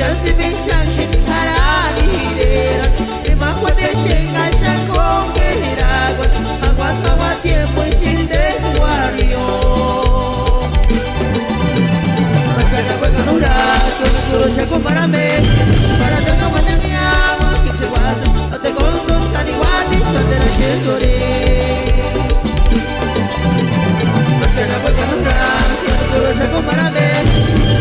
chance me chance hará debajo de chenga con que agua tiempo y sin desguardio. Mañana juega un rato, solo chaco para mí, para que no me tenga agua, que se guarda, no te conto tan igual, de la chesore. Mañana juega un rato, solo chaco para mí,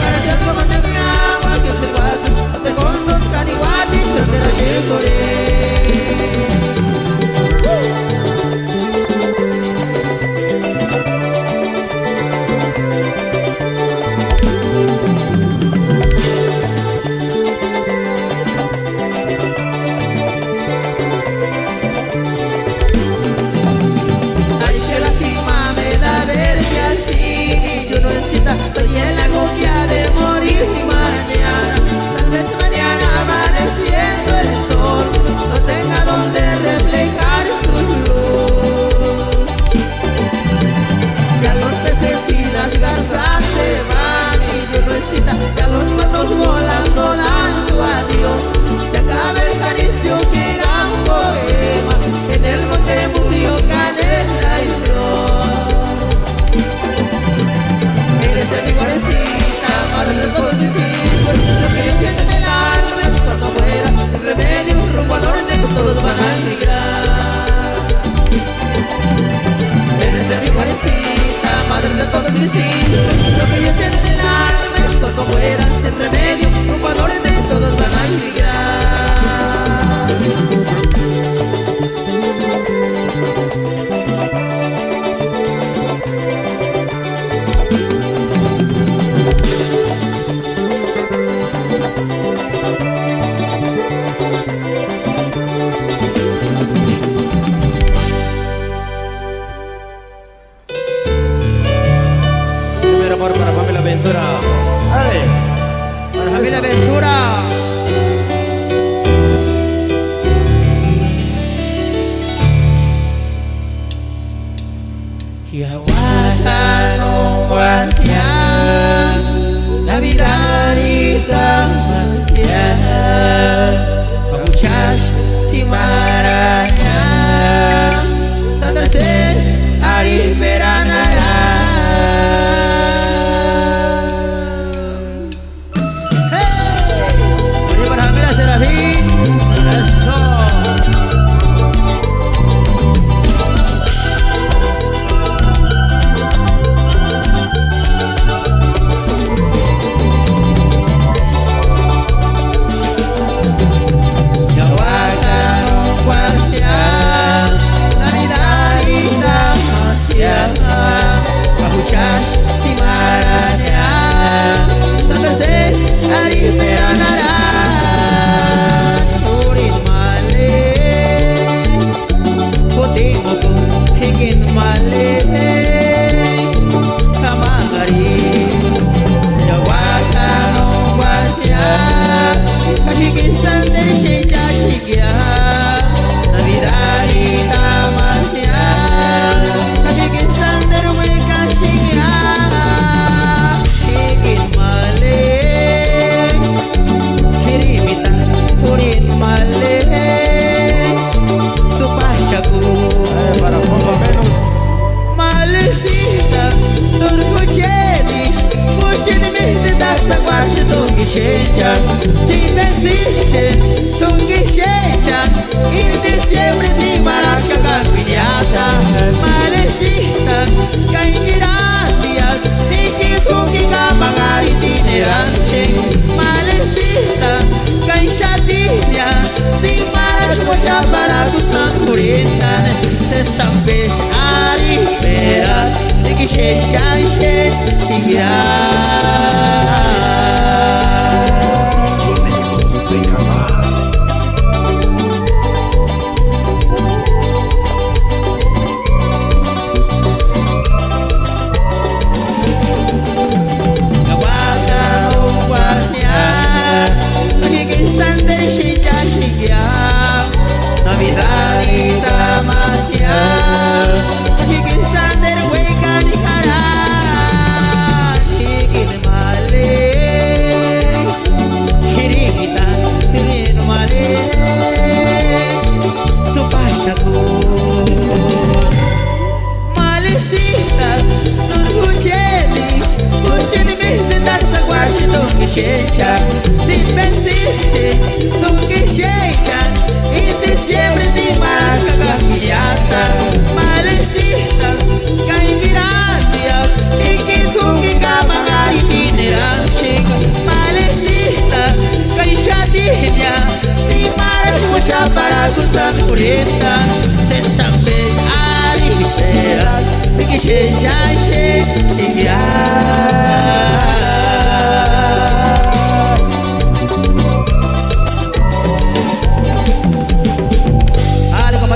para que no me tenga agua, que se guarda, no te conto tan igual, de la chesore. Soy en la agonía de morir mañana. Tal vez mañana amaneciendo el sol no tenga donde reflejar su luz. Ya los peces y las garzas se van y yo no excita. Ya los patos volando dan su adiós. Se acaba el caricio que era un poema. En el monte murió Canela y Flor. Eres de mi guarecita, madre de todos mis hijos. Lo que yo siento en el alma es cuando muera el remedio, rumbo al norte, todos van a migrar. Eres de mi guarecita, madre de todos mis hijos. Lo que yo siento en el alma es cuando muera el remedio, rumbo al norte, todos van a migrar. Amor para Familia Ventura. ¡Ay! Para Familia Ventura. Y aguanta no guardia la vida ahorita muchas si maraña tantas ari peranara. Navidad checha, sin pensarte, tú que checha, y diciembre sin maraca gafiata, malecita, caingirandia, y que tú que cama itinerante, malecita, cainchatinha, sin maracucha para tu santureta, se sabe a liberar, e que checha, checha,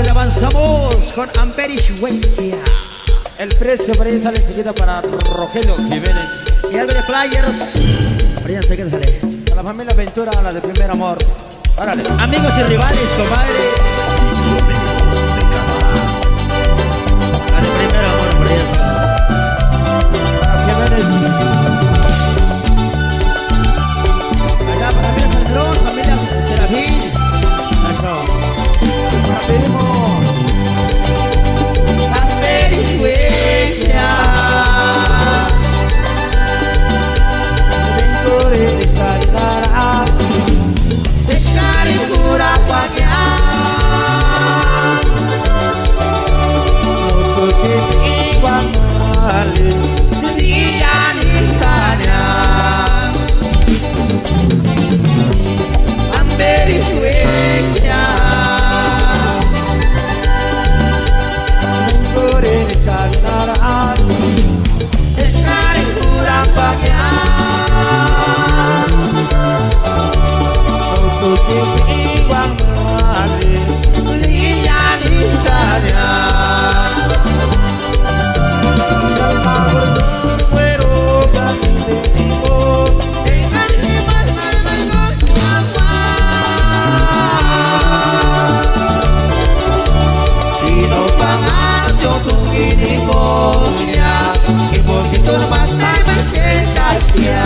avanzamos con Amperish Huequia. El precio por ahí sale enseguida para Rogelio Jiménez. Y Álvarez Players. Por ahí enseguida sale. A la familia Ventura, la de Primer Amor. Párale. Amigos y rivales, compadre. La de Primer Amor, por ahí para Jiménez. Allá para familia Sandrón, familia Serafín. Pedimos Amperish Huequia. Ventura de Santana. Pescar en pura guaguear. No toque igual vale. Día ni caña. Amperish Huequia. Pescar en pura guaguear. No toque igual vale. Día ni caña. Fuero camino. Y no pagas yo tu guiniconia, y porque tú no matas me sientas ya.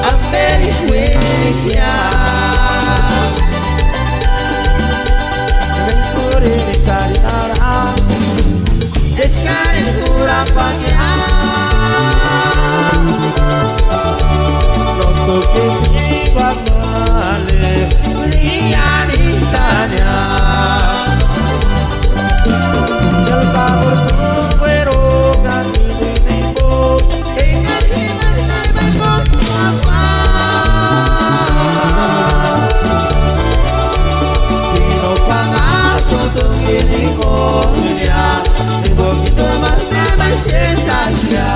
Amperish Huequia. Pescar en pura guaguear. No toque igual vale. Día ni caña. El favor tu fuero camino. Y no pagas tu guiniconia, y poquito más me sientas ya.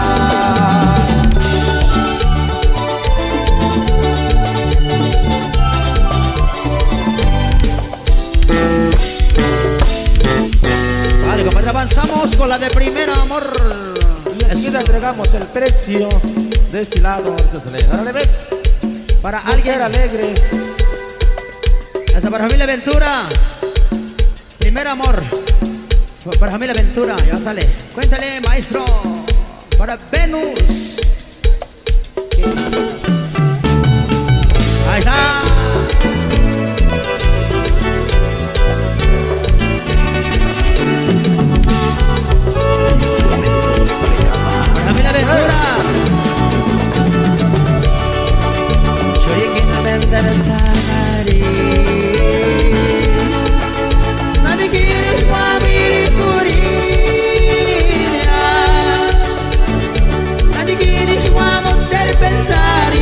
Vale, compadre, avanzamos con la de Primer Amor. Y enseguida entregamos el precio de este lado. Ahorita se le da. Órale, ves. Para Alguien alguien, alegre. esa para familia Ventura. Primer Amor. Para familia Ventura, ya sale. Cuéntale, maestro. Para Venus. Ahí está. Para familia Ventura. Choriquín no me interesaré. Nadie quiere mi purina. Nadie quiere poder pensar.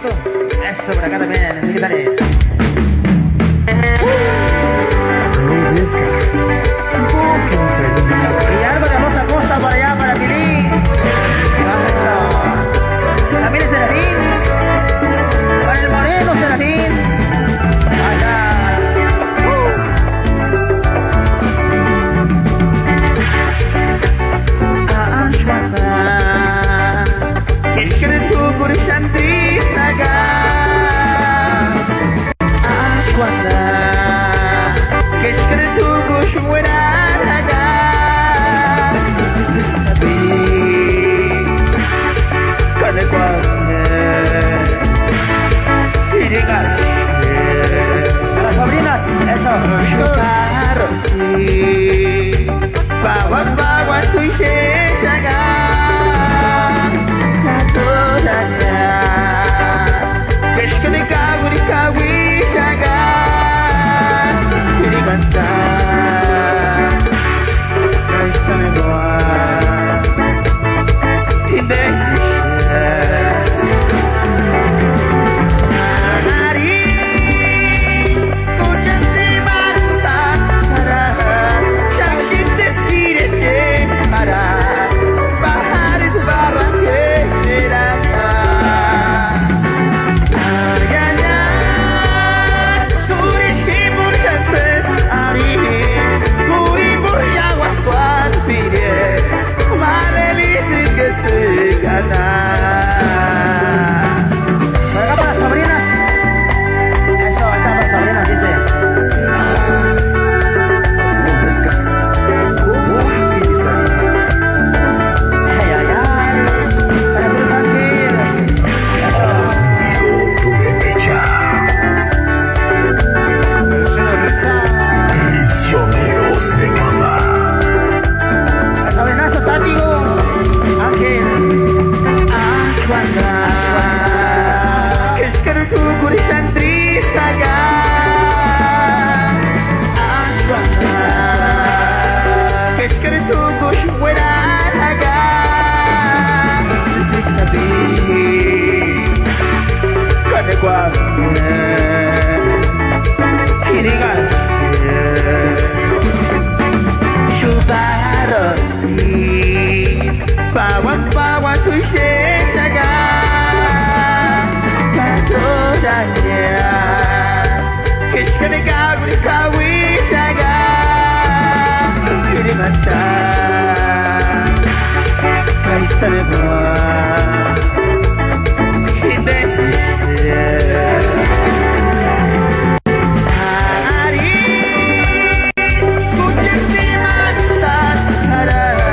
Eso, por acá también, así que dale. Y algo de hermosa cosa por allá para Pilín. También el Serafín. Para el moreno Serafín. Allá. Para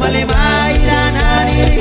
male maira nari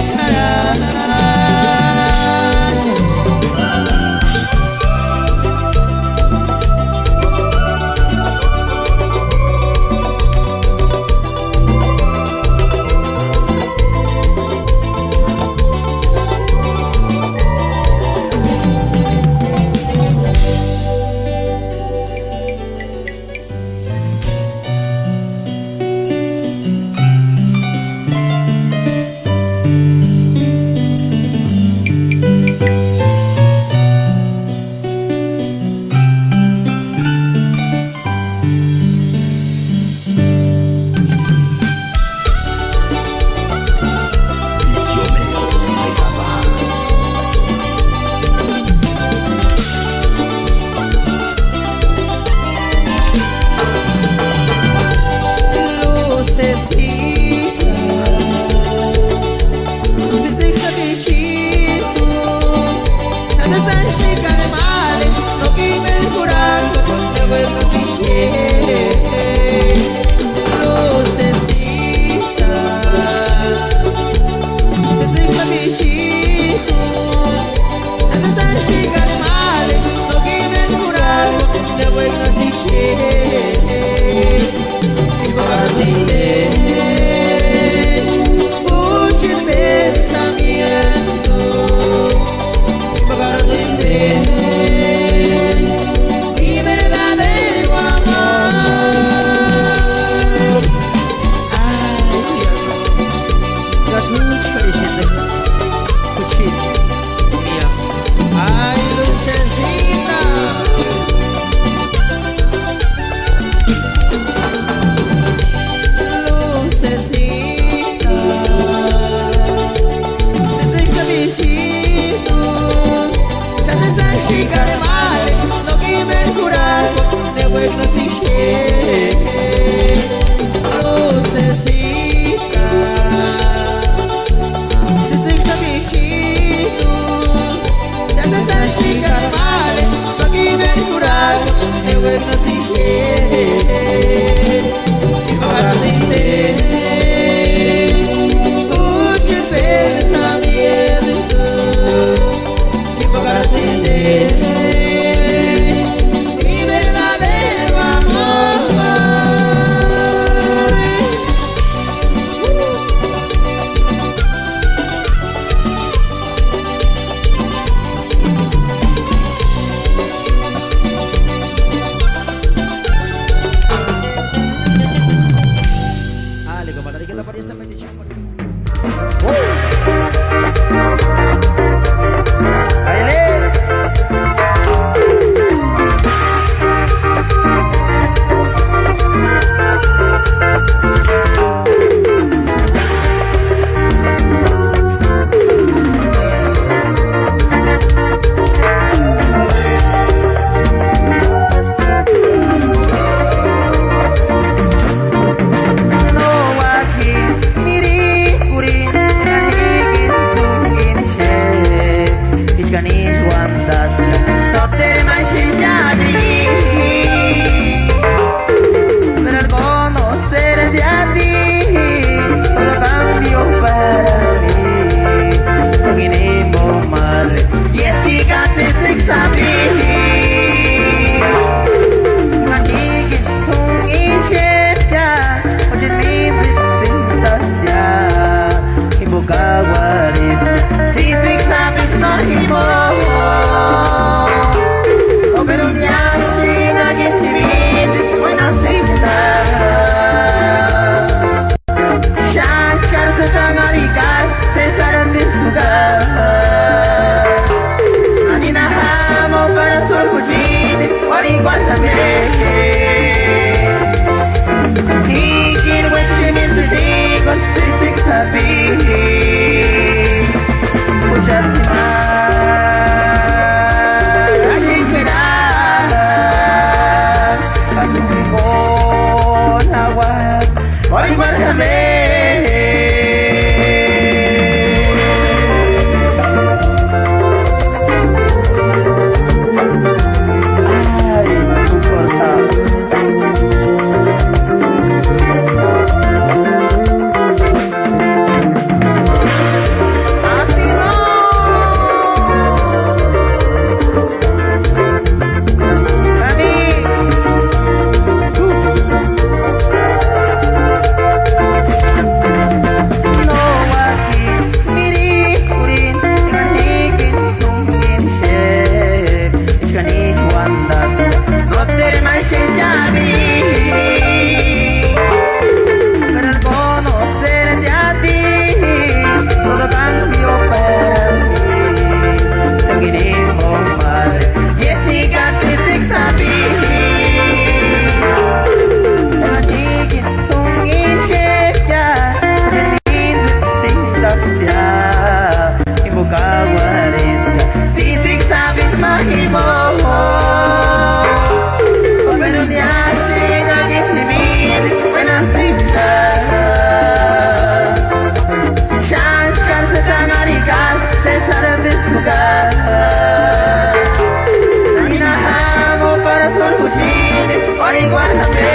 guárdame.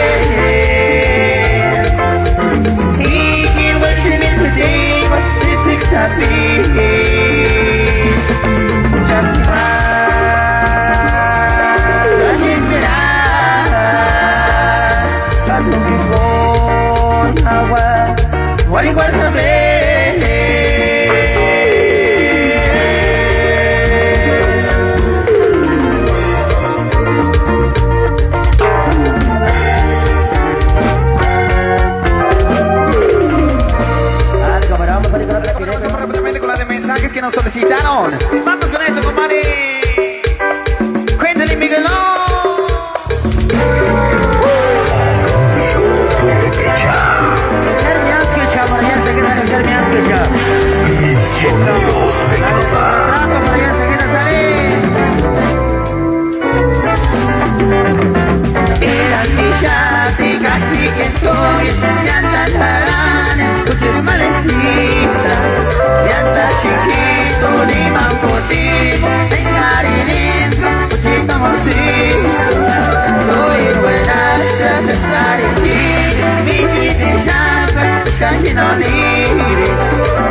Y quien va a ser mi antigo, te exapí. Chatsima, la gente a tu bifón, agua, guárdame. Que nos solicitaron. Vamos con esto, compadre. Cuéntale, Miguelón.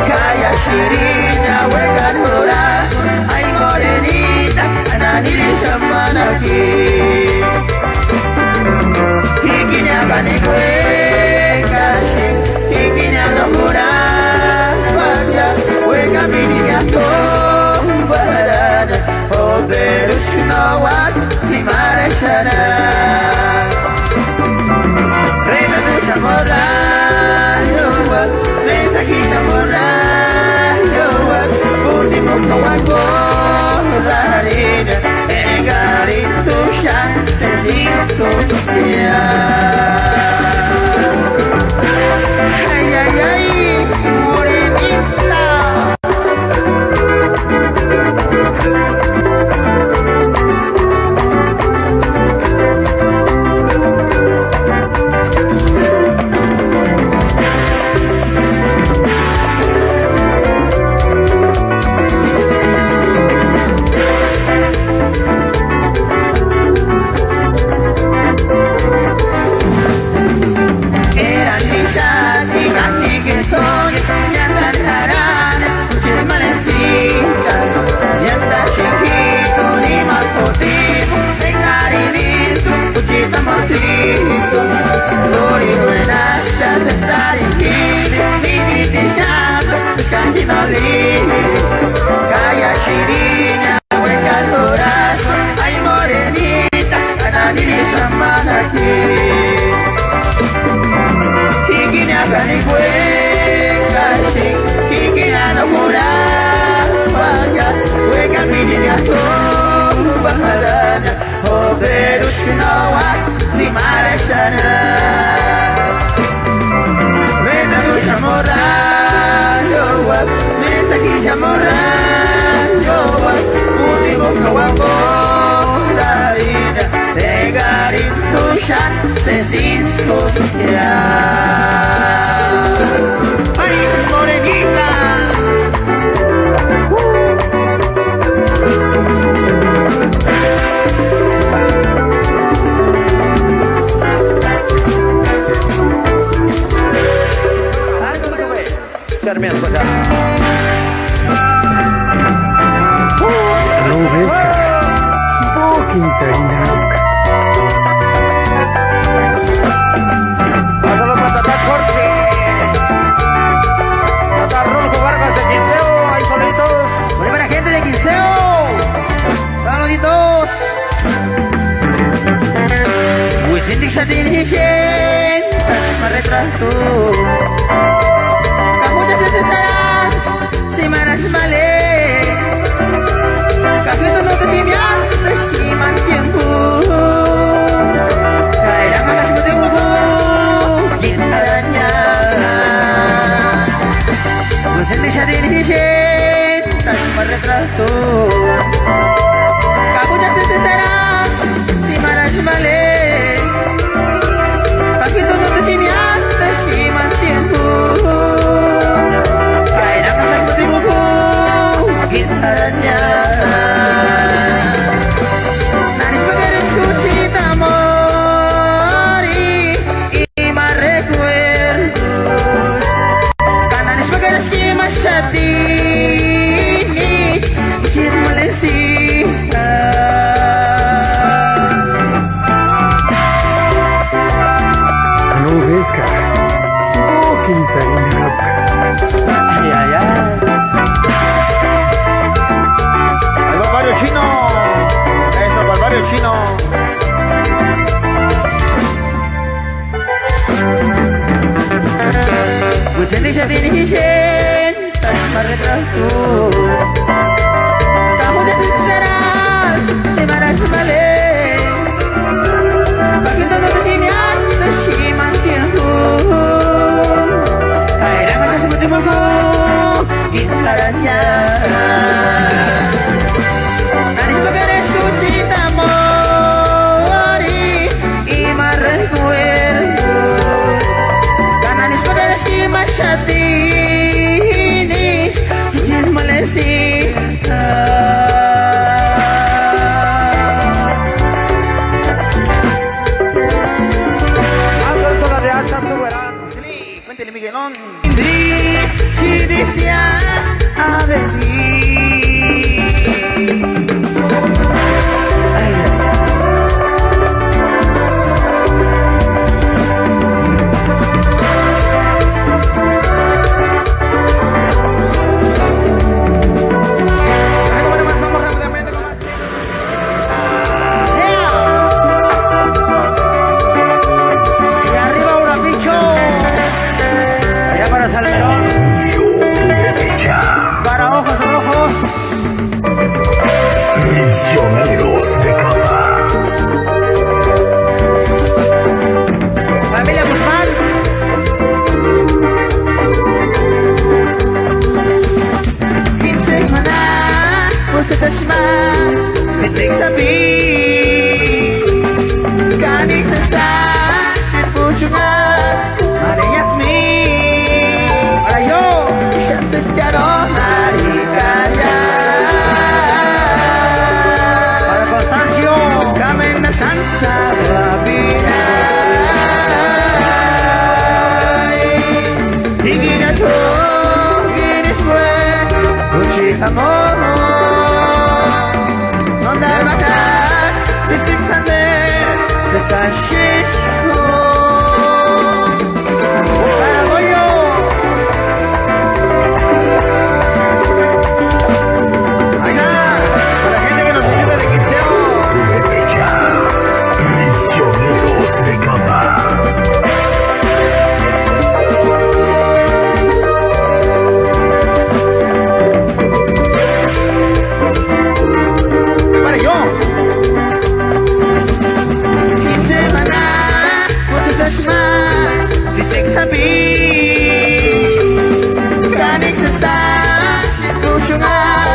Kaya shirina wekan hura, ay morenita, ananiri shamanaki. Hikinya kani kwe kashi, hikinya no hura, wajah weka mininya tombarada, oberushno wat simare shana. Reina de shamora. Mensajita borracho, último coaco, la harina, engarito ya, se sigue ay, ay, ay, morenita. Kaya shirina wekan hura, ay morenita, ananiri shamanaki. Hikinya kani kwe kashi, hikinya no hura, wajah wekan mininya tombarada, oberushno wat simare shana. Vena du shamora. Mensajilla morando, último caguaco, la harina de garito ya se sintió ya. ¡Ay, morenita! Termiando ya. Roveska, poquín sainaruka. Pásalo para Tata Jorge. Tata Rolfo Vargas de Quinceo, ahí solitos. Muy buena gente de Quinceo. Saluditos. Wichindi Shatin Hishen, me retrato. Kamucha se cesarán, semanas vale. Kakito no te timbian, te estiman tiempo. Caerán a las no te hubo, quien araña. Wichindi Shatin Hishen, me retrato. Kamucha se cesarán, semanas vale. Kakito no te timbian, te estiman Indonesia dinihisin tanpa retraso. Kamu dan sinceras semaras balik. Bakit ang nagkatimian na si Mantiahu. Kailangan ka sabutin mo ko gitaran niya. Nanis maganes ko cita mo y más recuerdo. Kananis maganes ki masyatinis Jin Malaysia. Cuéntale, Miguelón. Hidisnya ada di para ojos rojos, Prisioneros de cama. familia Guzmán, Kinsey mana, Pusatashma, Titik Sabi, Kaning Sasa, Puchungan, Mare Yasmin, Arayo, Shanses Jaron, Marikaya. Para Constancio, Kamen na Sansa, Babinay. Higi na to, ginis fue, Uchi amor. Nondar mata, titik sande, Sasashishko. Para Goyo. Ayna, para la gente que nos ayuda de quinceo. Purepecha. Prisioneros de cama. Para yo. Kinsey mana, Pusatashma, Titik Sabi, Kaning Sasa, Puchungan,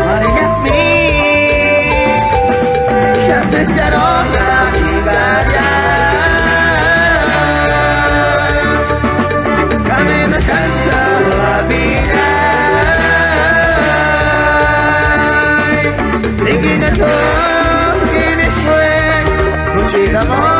Mare Yasmin, Shanses Jaron, Marikaya. Kamen na Sansa, Babinay. Higi na to, ginis fue, Uchi amor.